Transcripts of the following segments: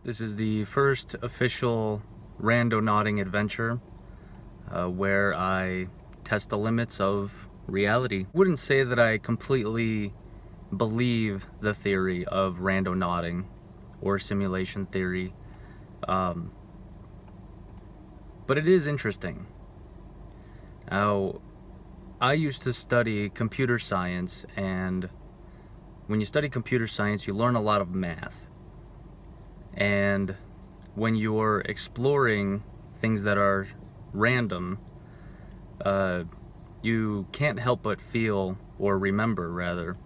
This is the first official randonauting adventure where I test the limits of reality. Wouldn't say that I completely believe the theory of randonauting or simulation theory, but it is interesting. Now, I used to study computer science, and when you study computer science, you learn a lot of math. And when you're exploring things that are random, you can't help but feel, or remember rather,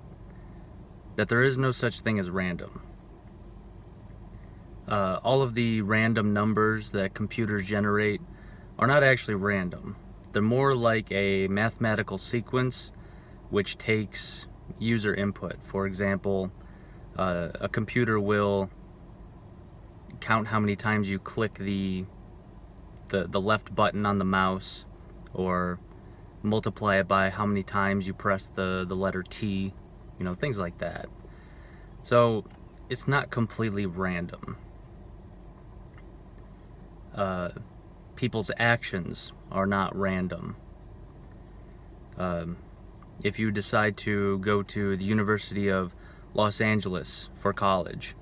that there is no such thing as random. All of the random numbers that computers generate are not actually random. They're more like a mathematical sequence which takes user input. For example, a computer will count how many times you click the left button on the mouse, or multiply it by how many times you press the letter T, things like that. So it's not completely random. People's actions are not random. If you decide to go to the University of Los Angeles for college,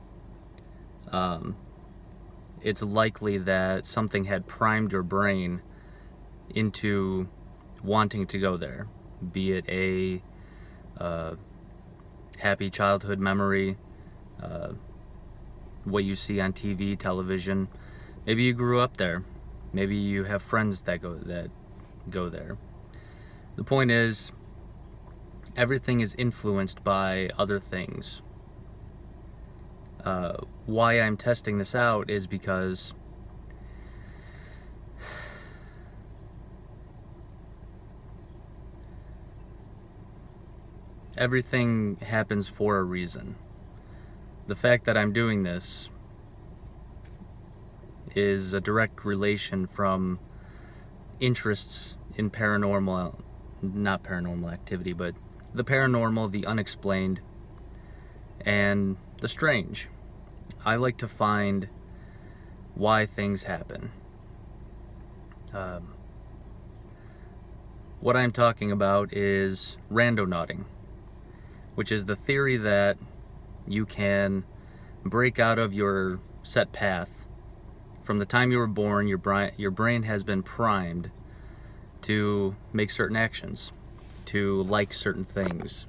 it's likely that something had primed your brain into wanting to go there, be it a happy childhood memory, what you see on TV, television. Maybe you grew up there. Maybe you have friends that go there. The point is, everything is influenced by other things. Why I'm testing this out is because everything happens for a reason. The fact that I'm doing this is a direct relation from interests in not paranormal activity, but the paranormal, the unexplained, and the strange. I like to find why things happen. What I'm talking about is randonauting, which is the theory that you can break out of your set path. From the time you were born, your brain has been primed to make certain actions, to like certain things.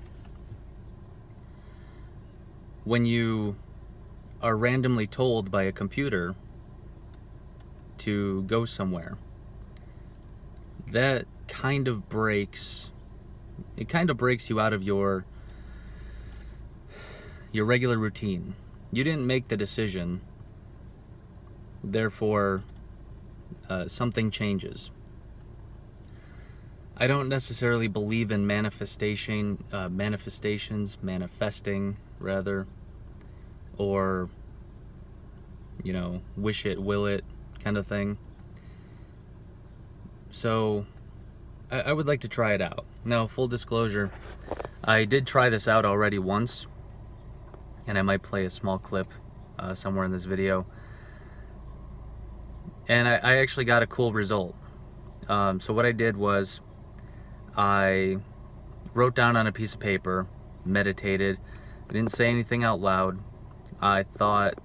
When you are randomly told by a computer to go somewhere, that kind of breaks you out of your regular routine. You didn't make the decision, therefore something changes. I don't necessarily believe in manifesting rather, or wish it, will it kind of thing. So I would like to try it out. Now, full disclosure, I did try this out already once, and I might play a small clip somewhere in this video, and I actually got a cool result. So what I did was I wrote down on a piece of paper, meditated. I didn't say anything out loud. I thought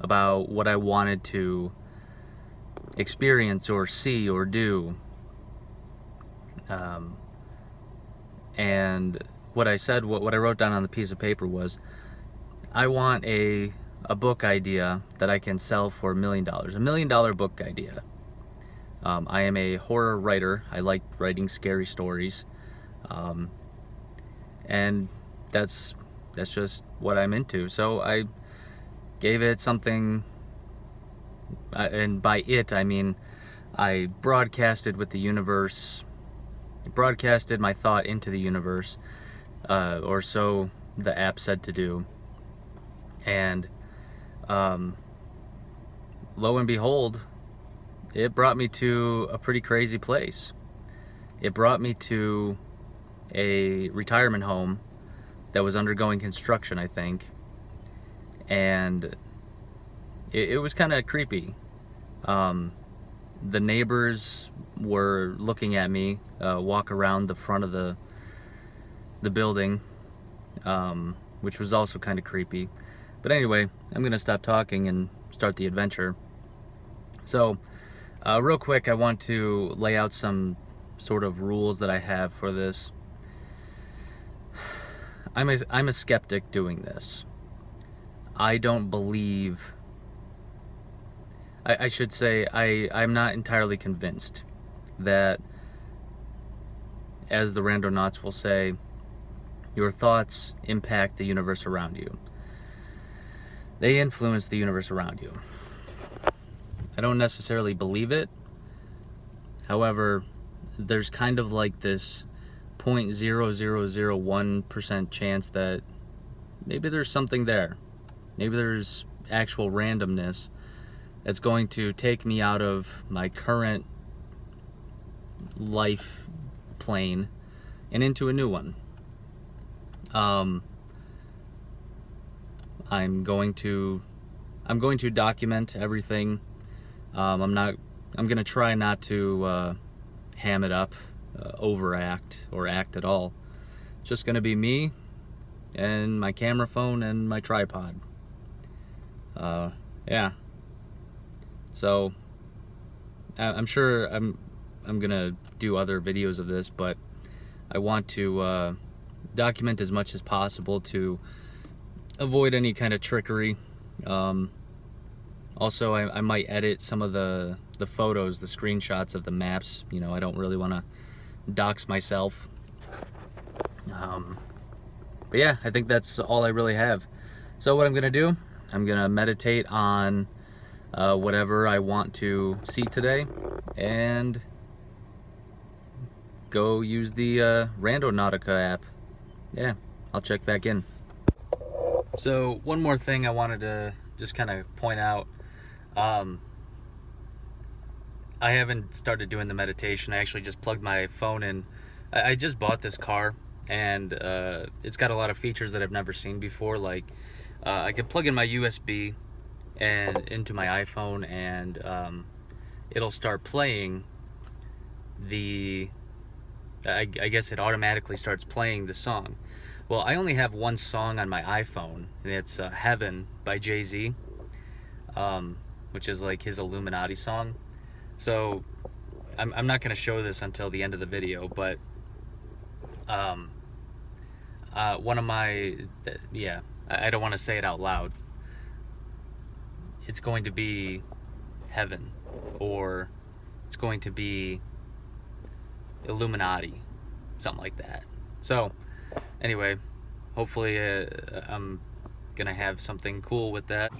about what I wanted to experience or see or do. And what I wrote down on the piece of paper was, I want a book idea that I can sell for $1 million. $1 million book idea. I am a horror writer. I like writing scary stories. And that's just what I'm into. So I gave it something, and by it I mean I broadcasted with the universe, broadcasted my thought into the universe, or so the app said to do. And lo and behold, it brought me to a pretty crazy place. It brought me to a retirement home that was undergoing construction, I think. And it was kind of creepy. The neighbors were looking at me walk around the front of the building, which was also kind of creepy. But anyway, I'm gonna stop talking and start the adventure. So, real quick, I want to lay out some sort of rules that I have for this. I'm a skeptic doing this. I don't believe. I should say I'm not entirely convinced that, as the Randonauts will say, your thoughts impact the universe around you. They influence the universe around you. I don't necessarily believe it. However, there's kind of like this 0.0001% chance that maybe there's something there. Maybe there's actual randomness that's going to take me out of my current life plane and into a new one. I'm going to document everything. I'm gonna try not to ham it up, overact, or act at all. It's just gonna be me and my camera phone and my tripod. Yeah. So I'm sure I'm gonna do other videos of this, but I want to document as much as possible to avoid any kind of trickery. Also, I might edit some of the photos, the screenshots of the maps. You know, I don't really want to dox myself. But yeah, I think that's all I really have. So what I'm gonna do, I'm gonna meditate on whatever I want to see today, and go use the Randonautica app. Yeah, I'll check back in. So one more thing I wanted to just kind of point out. I haven't started doing the meditation. I actually just plugged my phone in. I just bought this car, and it's got a lot of features that I've never seen before. Like I could plug in my USB and into my iPhone, and it'll start playing the. I guess it automatically starts playing the song. Well, I only have one song on my iPhone, and it's Heaven by Jay-Z, which is like his Illuminati song. So I'm not going to show this until the end of the video, but one of my, I don't want to say it out loud. It's going to be Heaven, or it's going to be Illuminati, something like that. So anyway, hopefully I'm gonna have something cool with that.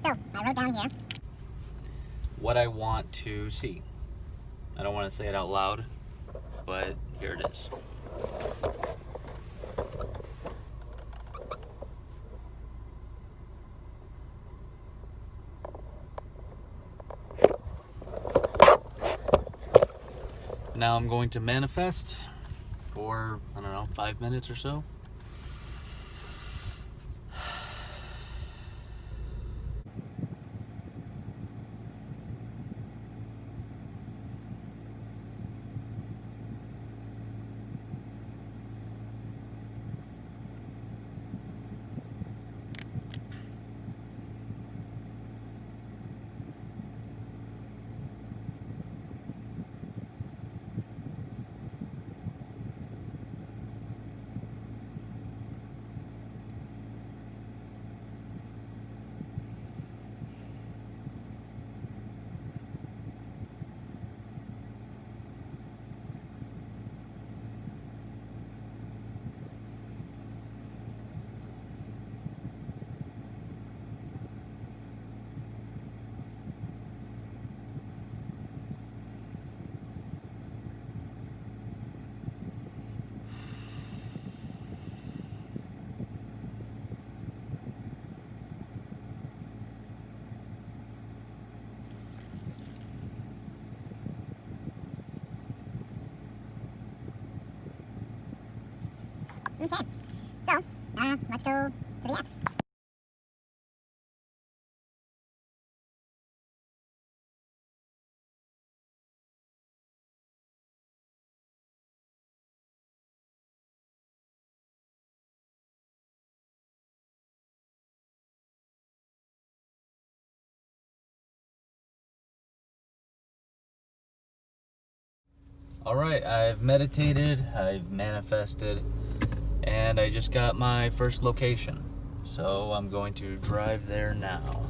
So I wrote down here what I want to see. I don't want to say it out loud, but here it is. Now I'm going to manifest for, I don't know, 5 minutes or so. All right, I've meditated, I've manifested, and I just got my first location. So I'm going to drive there now.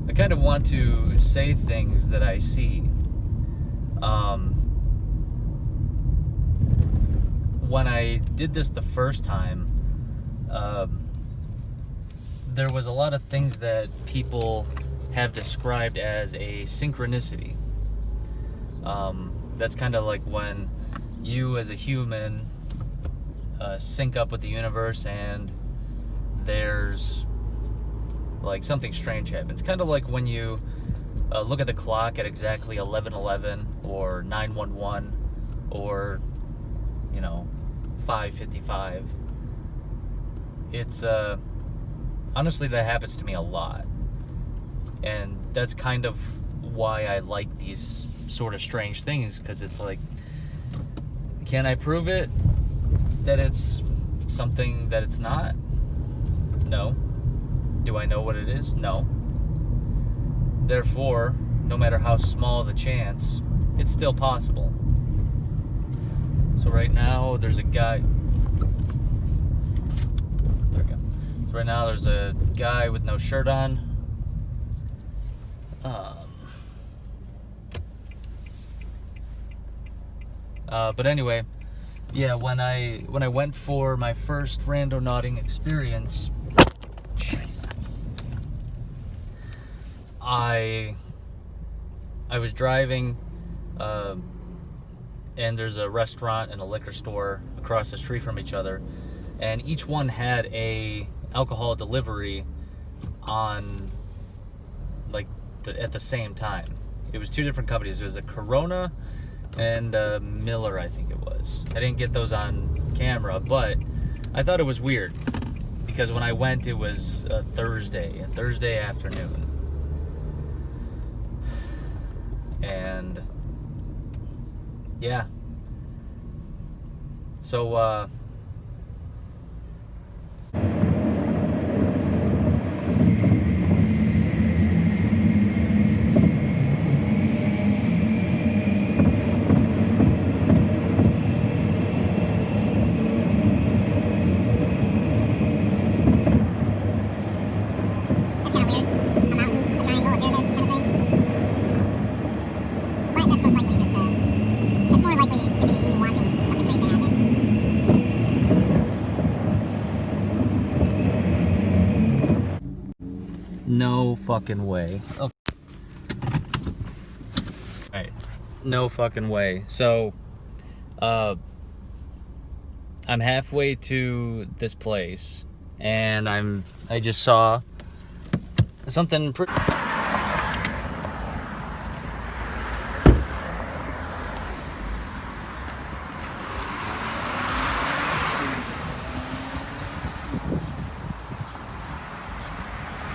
I kind of want to say things that I see. When I did this the first time, there was a lot of things that people have described as a synchronicity. That's kind of like when you as a human sync up with the universe and there's like something strange happens. Kind of like when you look at the clock at exactly 11:11 or 9:11 or 5:55. It's honestly, that happens to me a lot, and that's kind of why I like these sort of strange things, because it's like, can I prove it that it's something that it's not? No. Do I know what it is? No. Therefore, no matter how small the chance, it's still possible. So right now there's a guy. There we go. So right now there's a guy with no shirt on. But anyway, yeah, when I went for my first randonauting experience, I was driving, and there's a restaurant and a liquor store across the street from each other, and each one had a alcohol delivery on at the same time. It was two different companies. It was a Corona and Miller, I think it was. I didn't get those on camera, but I thought it was weird because when I went, it was a Thursday afternoon. And yeah. So no fucking way. Okay. Alright. No fucking way. So, I'm halfway to this place, and I just saw something pretty...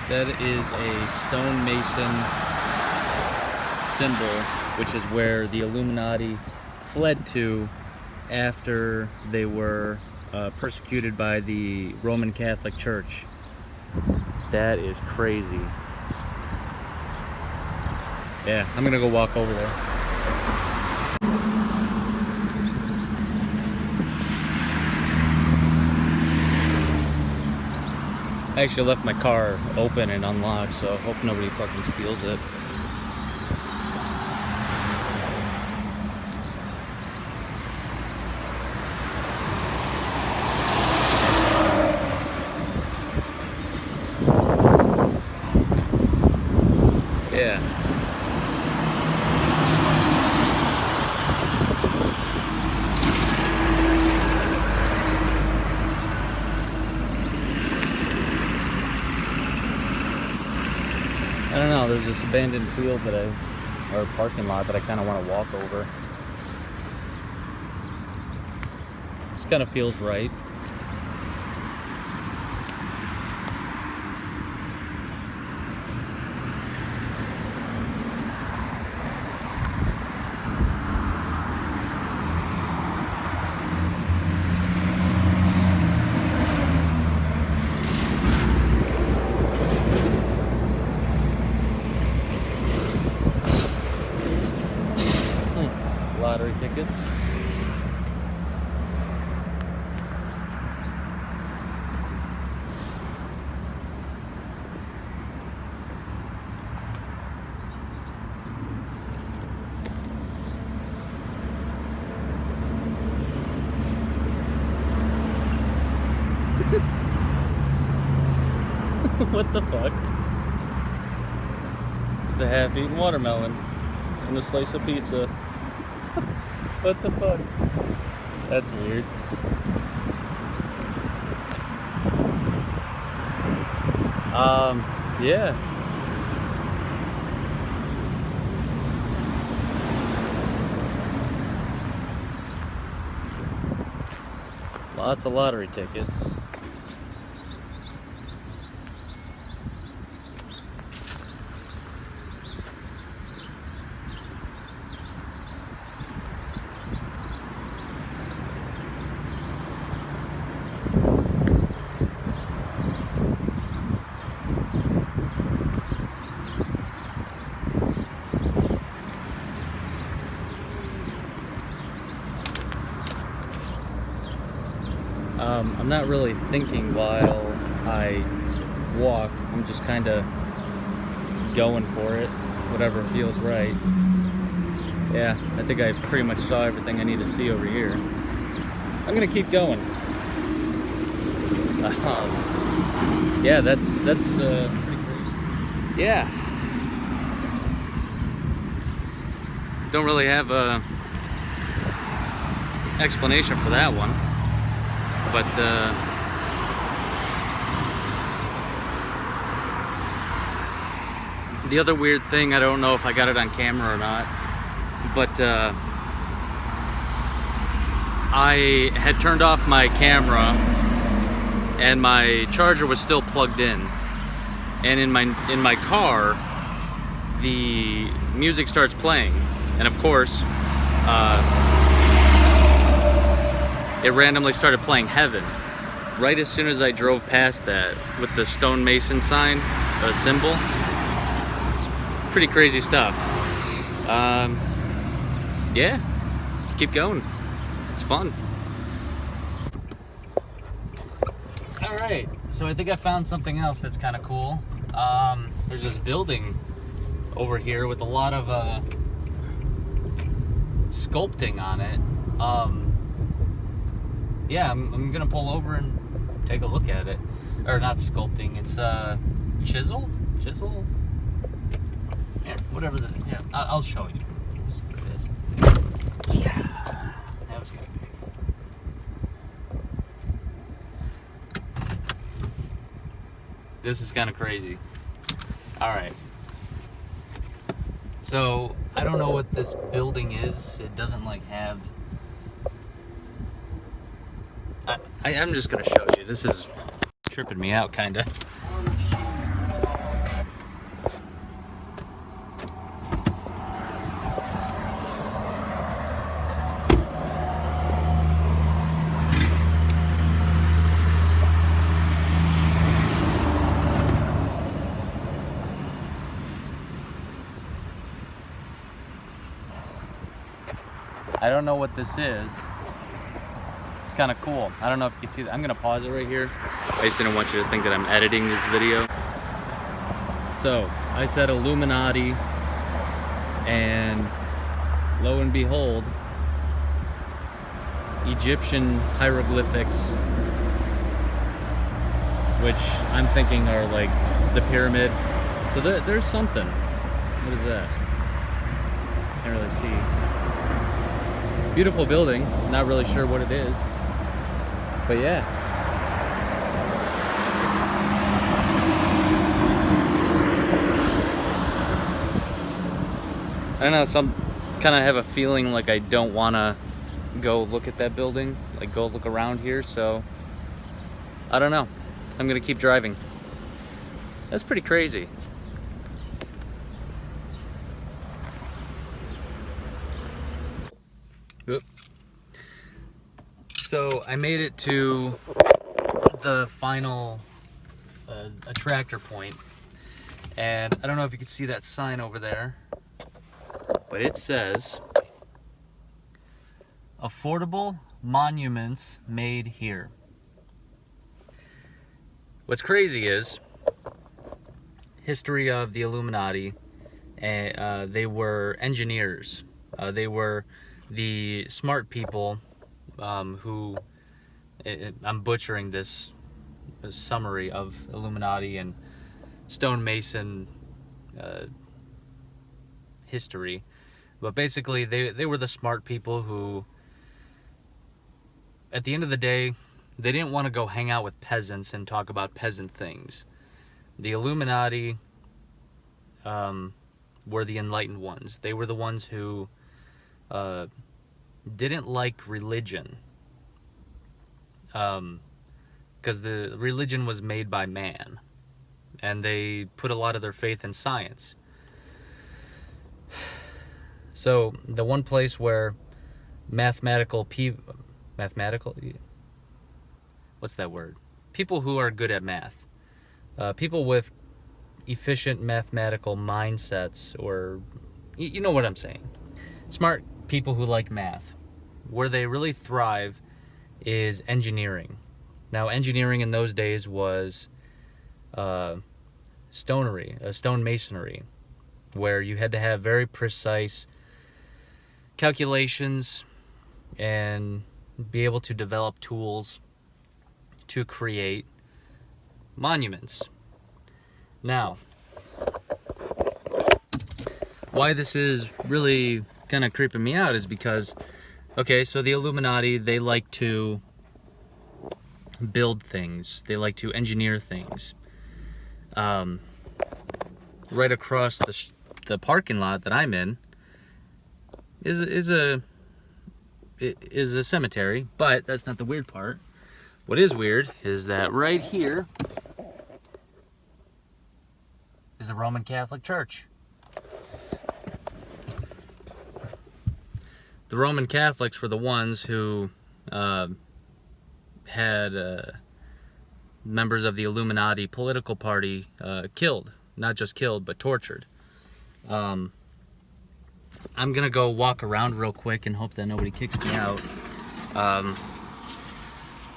That is a stonemason symbol, which is where the Illuminati fled to after they were persecuted by the Roman Catholic Church. That is crazy. Yeah, I'm gonna go walk over there. I actually left my car open and unlocked, so I hope nobody fucking steals it. Yeah. I don't know, there's this abandoned field or parking lot that I kind of want to walk over. This kind of feels right. A lottery tickets. What the fuck? It's a half-eaten watermelon and a slice of pizza. What the fuck? That's weird. Yeah. Lots of lottery tickets. I'm not really thinking while I walk. I'm just kind of going for it, whatever feels right. Yeah, I think I pretty much saw everything I need to see over here. I'm gonna keep going. Yeah, that's pretty crazy. Yeah. Don't really have a explanation for that one. But the other weird thing, I don't know if I got it on camera or not, but I had turned off my camera and my charger was still plugged in. And in my car, the music starts playing, and of course, it randomly started playing Heaven right as soon as I drove past that with the stonemason sign, a symbol. It's pretty crazy stuff. Yeah, let's keep going. It's fun. All right, so I think I found something else that's kind of cool. There's this building over here with a lot of sculpting on it. Yeah, I'm gonna pull over and take a look at it. Or not sculpting, it's chisel? Yeah, whatever yeah, I'll show you. Let's see what it is. Yeah, that was kind of big. This is kind of crazy. Alright. So, I don't know what this building is. It doesn't like have... I'm just gonna show you. This is tripping me out, kinda. I don't know what this is. It's kind of cool. I don't know if you can see that. I'm gonna pause it right here. I just didn't want you to think that I'm editing this video. So I said Illuminati, and lo and behold, Egyptian hieroglyphics, which I'm thinking are like the pyramid. So there's something. What is that? Can't really see. Beautiful building. Not really sure what it is. But yeah. I don't know, some kind of have a feeling like I don't want to go look at that building, like go look around here, so I don't know. I'm gonna keep driving. That's pretty crazy. Oop. So I made it to the final attractor point, and I don't know if you can see that sign over there, but it says affordable monuments made here. What's crazy is history of the Illuminati. They were engineers. They were the smart people who, I'm butchering this summary of Illuminati and stonemason history, but basically they were the smart people who, at the end of the day, they didn't want to go hang out with peasants and talk about peasant things. The Illuminati were the enlightened ones. They were the ones who didn't like religion, because the religion was made by man, and they put a lot of their faith in science. So the one place where what's that word? People who are good at math, people with efficient mathematical mindsets, or you know what I'm saying, smart people who like math, where they really thrive is engineering. Now, engineering in those days was stonemasonry, where you had to have very precise calculations and be able to develop tools to create monuments. Now, why this is really kind of creeping me out is because, okay, so the Illuminati, they like to build things. They like to engineer things. Right across the parking lot that I'm in is a cemetery, but that's not the weird part. What is weird is that right here is a Roman Catholic church. The Roman Catholics were the ones who had members of the Illuminati political party killed. Not just killed, but tortured. I'm gonna go walk around real quick and hope that nobody kicks me out.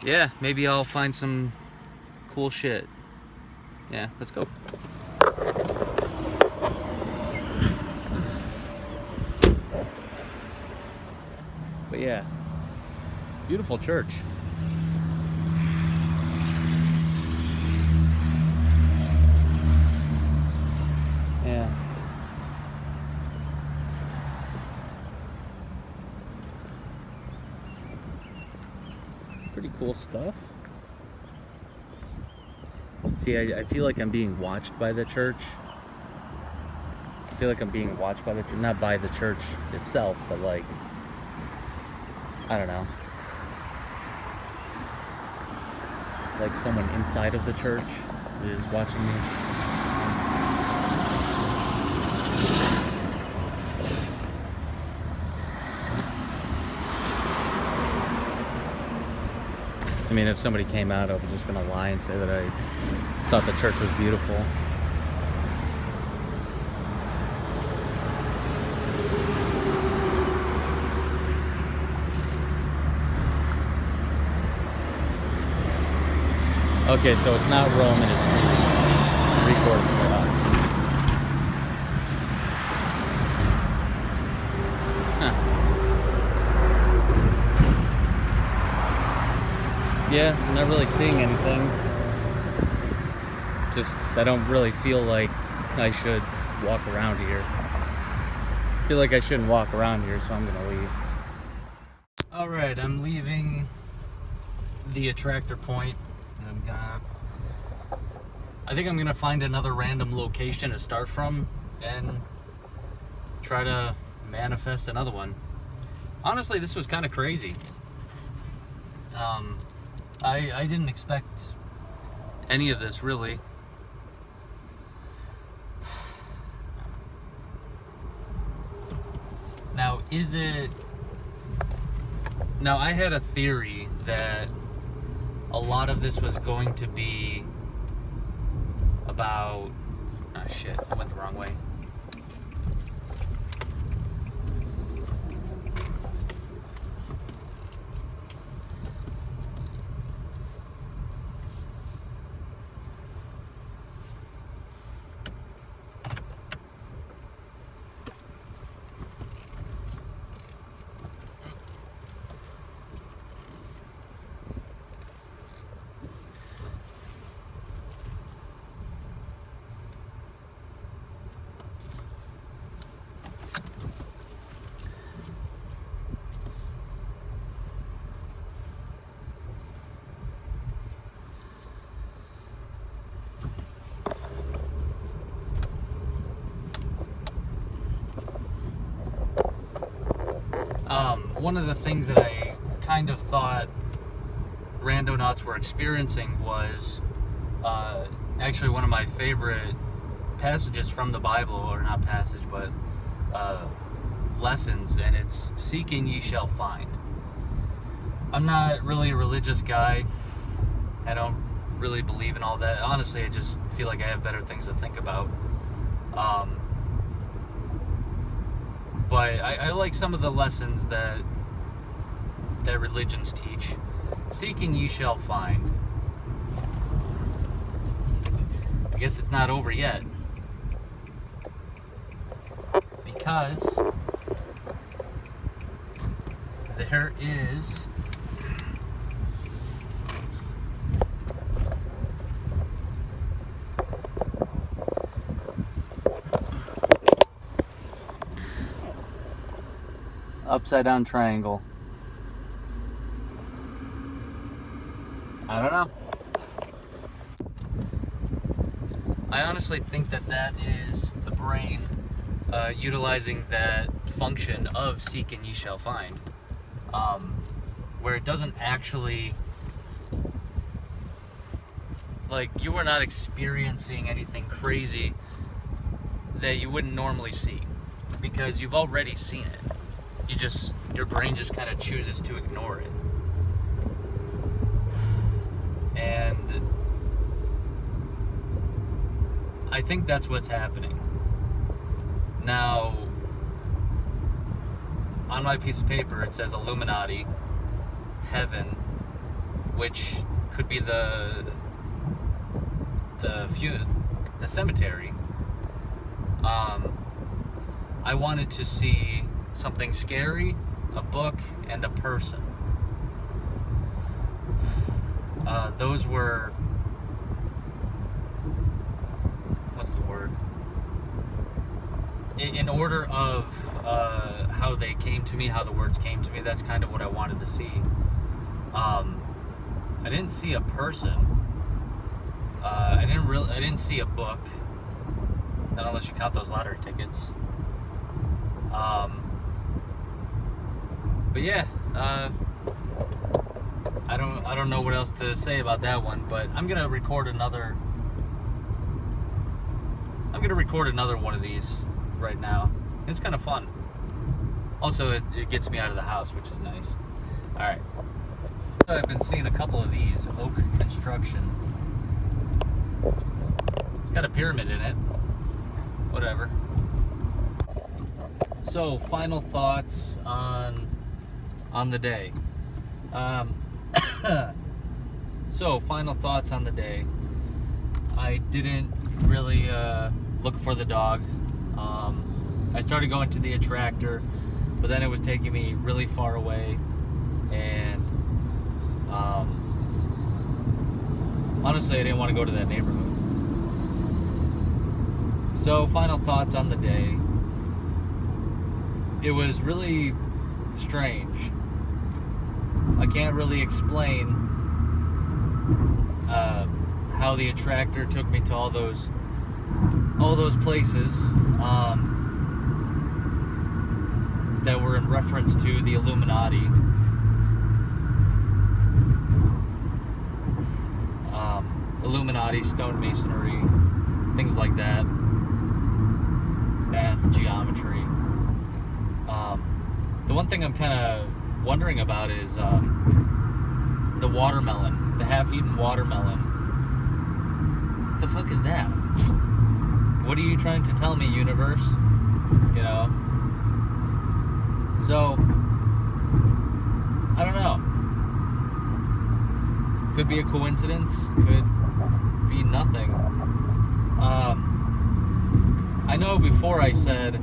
Yeah, maybe I'll find some cool shit. Yeah, let's go. But yeah, beautiful church. Yeah. Pretty cool stuff. See, I feel like I'm being watched by the church. I feel like I'm being watched by the church, not by the church itself, but like, I don't know. Like someone inside of the church is watching me. I mean, if somebody came out, I was just gonna lie and say that I thought the church was beautiful. Okay, so it's not Roman, it's Greek Orthodox. Huh. Yeah, I'm not really seeing anything. Just, I don't really feel like I should walk around here. I feel like I shouldn't walk around here, so I'm gonna leave. Alright, I'm leaving the attractor point. I think I'm gonna find another random location to start from and try to manifest another one. Honestly, this was kind of crazy. I didn't expect any of this, really. Now, now I had a theory that a lot of this was going to be about, oh shit, I went the wrong way. One of the things that I kind of thought randonauts were experiencing was actually one of my favorite passages from the Bible, or not passage, but lessons, and it's seeking ye shall find. I'm not really a religious guy. I don't really believe in all that. Honestly, I just feel like I have better things to think about. But I like some of the lessons that religions teach. Seeking ye shall find. I guess it's not over yet. Because there is upside down triangle. I don't know. I honestly think that is the brain utilizing that function of seek and ye shall find, where it doesn't actually, like, you are not experiencing anything crazy that you wouldn't normally see, because you've already seen it. Your brain just kind of chooses to ignore it. And I think that's what's happening. Now, on my piece of paper it says Illuminati, heaven, which could be the cemetery. I wanted to see something scary, a book, and a person. Those were, what's the word? In order of how they came to me, how the words came to me, that's kind of what I wanted to see. I didn't see a person. I didn't see a book. Not unless you count those lottery tickets. But yeah, I don't know what else to say about that one, but I'm gonna record another one of these right now. It's kind of fun. Also, it gets me out of the house, which is nice. Alright. So I've been seeing a couple of these. Oak construction. It's got a pyramid in it. Whatever. So, final thoughts on the day. Final thoughts on the day. I didn't really look for the dog. I started going to the attractor, but then it was taking me really far away, and honestly, I didn't want to go to that neighborhood. So, final thoughts on the day. It was really strange. I can't really explain how the attractor took me to all those places that were in reference to the Illuminati. Illuminati, stonemasonry, things like that. Math, geometry. The one thing I'm kind of wondering about is the watermelon, the half-eaten watermelon. What the fuck is that? What are you trying to tell me, universe? You know? So, I don't know. Could be a coincidence, could be nothing. I know before I said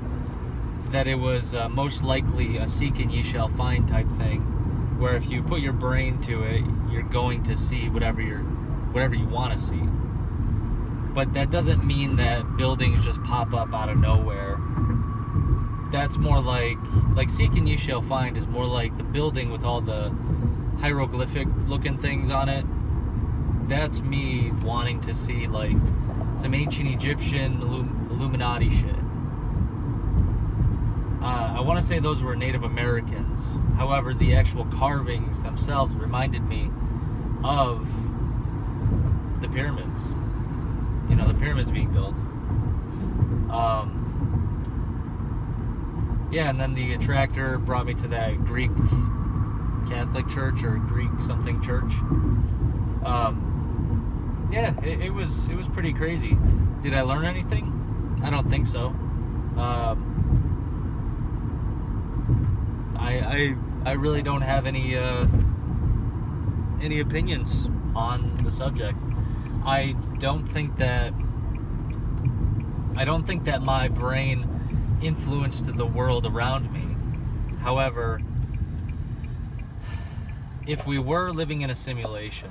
that it was most likely a seek and ye shall find type thing, where if you put your brain to it, you're going to see whatever you want to see. But that doesn't mean that buildings just pop up out of nowhere. That's more like seek and ye shall find is more like the building with all the hieroglyphic looking things on it. That's me wanting to see like some ancient Egyptian Illuminati shit. I want to say those were Native Americans. However, the actual carvings themselves reminded me of the pyramids. You know, the pyramids being built. Yeah, and then the attractor brought me to that Greek Catholic church or Greek something church. Yeah, it was pretty crazy. Did I learn anything? I don't think so. I really don't have any opinions on the subject. I don't think that my brain influenced the world around me. However, if we were living in a simulation,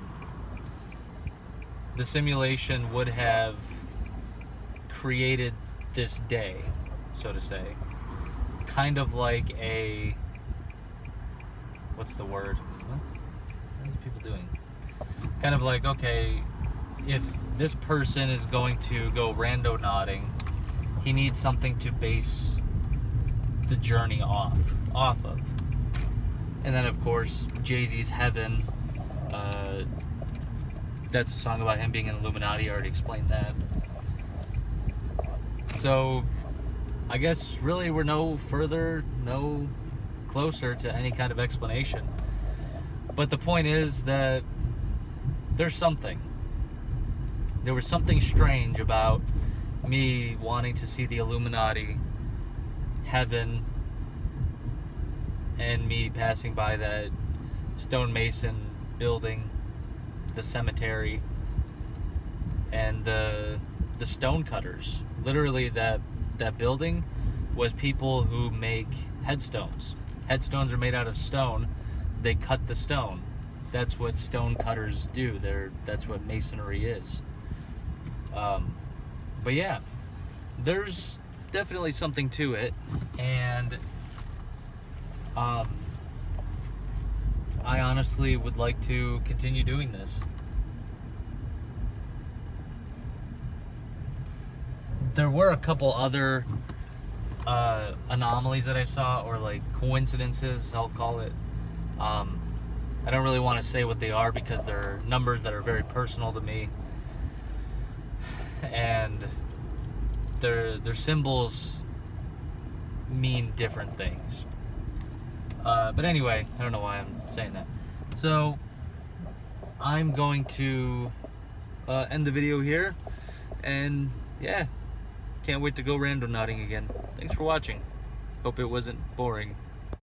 the simulation would have created this day, so to say. Kind of like a... what's the word? What are these people doing? Kind of like, okay, if this person is going to go randonauting, he needs something to base the journey off of. And then, of course, Jay-Z's Heaven. That's a song about him being an Illuminati. I already explained that. So, I guess really we're no closer to any kind of explanation. But the point is that there's something. There was something strange about me wanting to see the Illuminati, heaven, and me passing by that stonemason building, the cemetery, and the stonecutters. Literally, that building was people who make headstones. Headstones are made out of stone. They cut the stone. That's what stone cutters do. That's what masonry is. But yeah, there's definitely something to it, and I honestly would like to continue doing this. There were a couple other anomalies that I saw, or like coincidences, I'll call it. I don't really want to say what they are because they're numbers that are very personal to me, and their symbols mean different things. But anyway, I don't know why I'm saying that. So I'm going to end the video here, and yeah, can't wait to go randonauting again. Thanks for watching. Hope it wasn't boring.